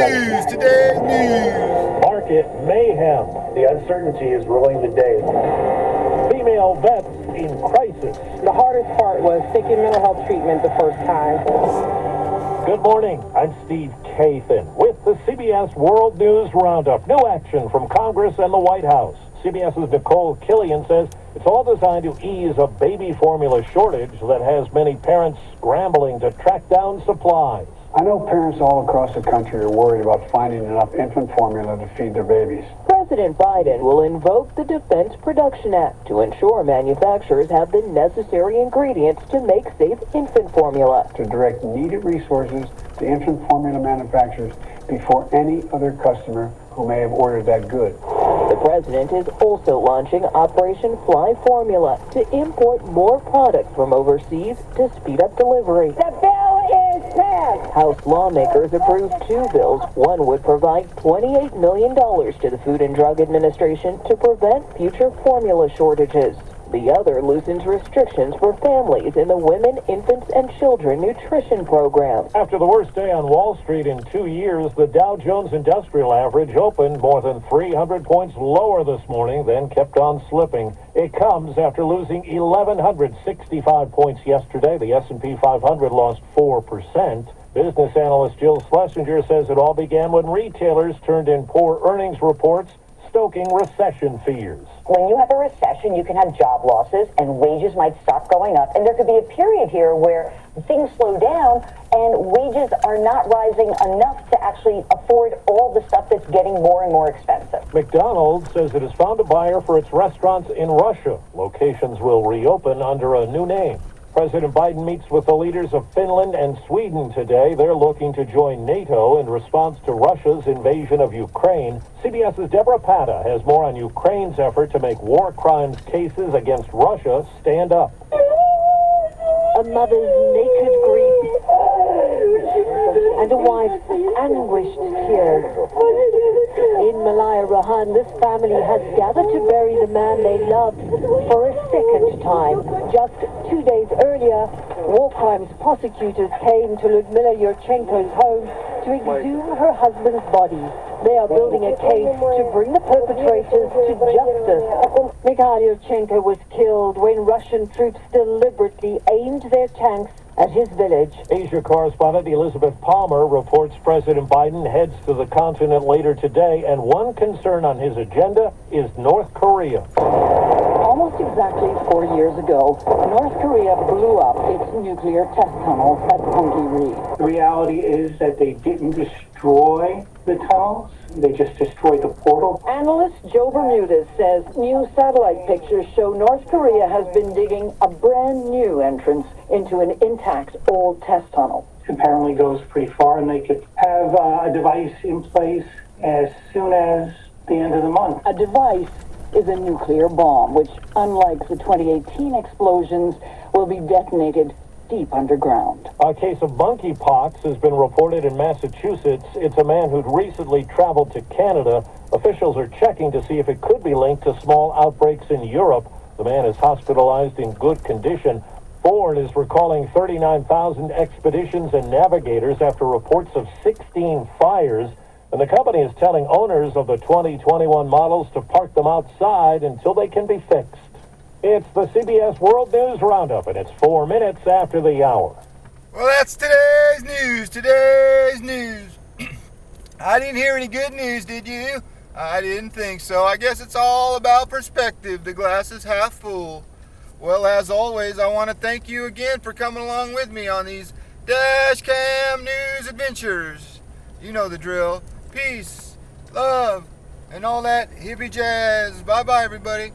News, today's news. Market mayhem. The uncertainty is ruling the day. Female vets in crisis. The hardest part was seeking mental health treatment the first time. Good morning. I'm Steve Kathan with the CBS World News Roundup. New action from Congress and the White House. CBS's Nicole Killian says it's all designed to ease a baby formula shortage that has many parents scrambling to track down supplies. I know parents all across the country are worried about finding enough infant formula to feed their babies. President Biden will invoke the Defense Production Act to ensure manufacturers have the necessary ingredients to make safe infant formula. To direct needed resources to infant formula manufacturers before any other customer who may have ordered that good. The president is also launching Operation Fly Formula to import more products from overseas to speed up delivery. The bill is passed. House lawmakers approved two bills. One would provide $28 million to the Food and Drug Administration to prevent future formula shortages. The other loosens restrictions for families in the Women, Infants, and Children Nutrition Program. After the worst day on Wall Street in 2 years, the Dow Jones Industrial Average opened more than 300 points lower this morning, then kept on slipping. It comes after losing 1,165 points yesterday. The S&P 500 lost 4%. Business analyst Jill Schlesinger says it all began when retailers turned in poor earnings reports, stoking recession fears. When you have a recession, you can have job losses and wages might stop going up. And there could be a period here where things slow down and wages are not rising enough to actually afford all the stuff that's getting more and more expensive. McDonald's says it has found a buyer for its restaurants in Russia. Locations will reopen under a new name. President Biden meets with the leaders of Finland and Sweden today. They're looking to join NATO in response to Russia's invasion of Ukraine. CBS's Deborah Patta has more on Ukraine's effort to make war crimes cases against Russia stand up. A mother's naked grief and a wife's anguished tears. In Malaya Rahan, this family has gathered to bury the man they loved for a second time. Just 2 days earlier, war crimes prosecutors came to Ludmila Yurchenko's home to exhume her husband's body. They are building a case to bring the perpetrators to justice. Mikhail Yurchenko was killed when Russian troops deliberately aimed their tanks at his village. Asia correspondent Elizabeth Palmer reports President Biden heads to the continent later today, and one concern on his agenda is North Korea. Almost exactly 4 years ago, North Korea blew up its nuclear test tunnels at Punggye-ri. The reality is that they didn't destroy the tunnels. They just destroyed the portal. Analyst Joe Bermudez says new satellite pictures show North Korea has been digging a brand new entrance into an intact old test tunnel. Apparently goes pretty far, and they could have a device in place as soon as the end of the month. A device is a nuclear bomb, which, unlike the 2018 explosions, will be detonated deep underground. A case of monkeypox has been reported in Massachusetts. It's a man who'd recently traveled to Canada. Officials are checking to see if it could be linked to small outbreaks in Europe. The man is hospitalized in good condition. Ford is recalling 39,000 expeditions and navigators after reports of 16 fires. And the company is telling owners of the 2021 models to park them outside until they can be fixed. It's the CBS World News Roundup, and it's 4 minutes after the hour. Well, that's today's news. Today's news. I didn't hear any good news, did you? I didn't think so. I guess it's all about perspective. The glass is half full. Well, as always, I want to thank you again for coming along with me on these Dash Cam News adventures. You know the drill. Peace, love, and all that hippie jazz. Bye-bye, everybody.